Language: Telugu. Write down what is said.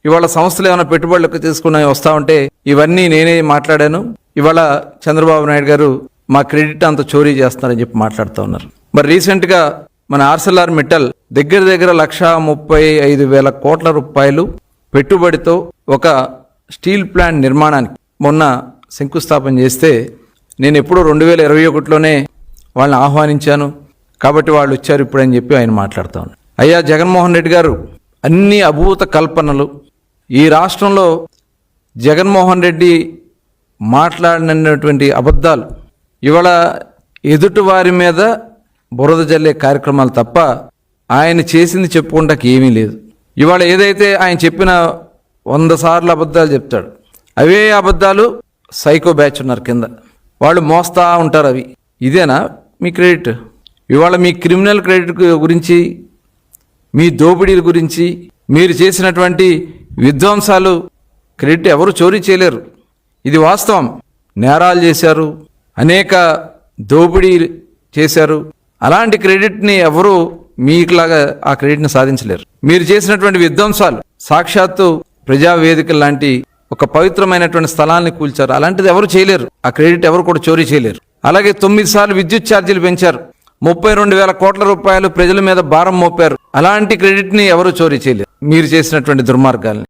ఇవాళ సంస్థలు ఏమైనా పెట్టుబడులకు తీసుకుని వస్తా ఉంటే ఇవన్నీ నేనే మాట్లాడాను. ఇవాళ చంద్రబాబు నాయుడు గారు మా క్రెడిట్ అంత చోరీ చేస్తున్నారని చెప్పి మాట్లాడుతూ ఉన్నారు. మరి రీసెంట్గా మన ఆర్సెల్ఆర్ మిట్టల్ దగ్గర 1,35,000 కోట్ల రూపాయలు పెట్టుబడితో ఒక స్టీల్ ప్లాంట్ నిర్మాణానికి మొన్న శంకుస్థాపన చేస్తే నేను ఎప్పుడో 2021లోనే వాళ్ళని ఆహ్వానించాను కాబట్టి వాళ్ళు వచ్చారు ఇప్పుడు అని చెప్పి ఆయన మాట్లాడుతూ ఉన్నారు. అయ్యా జగన్మోహన్ రెడ్డి గారు, అన్ని అభూత కల్పనలు. ఈ రాష్ట్రంలో జగన్మోహన్ రెడ్డి మాట్లాడినటువంటి అబద్ధాలు ఇవాళ ఎదుటి వారి మీద బురద జల్లే కార్యక్రమాలు తప్ప ఆయన చేసింది చెప్పుకుంటాకి ఏమీ లేదు. ఇవాళ ఏదైతే ఆయన చెప్పిన 100 సార్లు అబద్ధాలు చెప్తాడు, అవే అబద్ధాలు సైకో బ్యాచ్ ఉన్నారు కింద, వాళ్ళు మోస్తా ఉంటారు. అవి ఇదేనా మీ క్రెడిట్? ఇవాళ మీ క్రిమినల్ క్రెడిట్ గురించి, మీ దోపిడీల గురించి, మీరు చేసినటువంటి విధ్వంసాలు క్రెడిట్ ఎవరు చోరీ చేయలేరు. ఇది వాస్తవం. నేరాలు చేశారు, అనేక దోపిడీ చేశారు. అలాంటి క్రెడిట్ని ఎవరు మీకులాగా ఆ క్రెడిట్ని సాధించలేరు. మీరు చేసినటువంటి విధ్వంసాలు సాక్షాత్తు ప్రజావేదిక లాంటి ఒక పవిత్రమైనటువంటి స్థలాన్ని కూల్చారు. అలాంటిది ఎవరు చేయలేరు. ఆ క్రెడిట్ ఎవరు కూడా చోరీ చేయలేరు. అలాగే 9 సార్లు విద్యుత్ ఛార్జీలు పెంచారు. 32,000 కోట్ల రూపాయలు ప్రజల మీద భారం మోపారు. అలాంటి క్రెడిట్ని ఎవరు చోరీ చేయలేరు మీరు చేసినటువంటి దుర్మార్గాల్ని.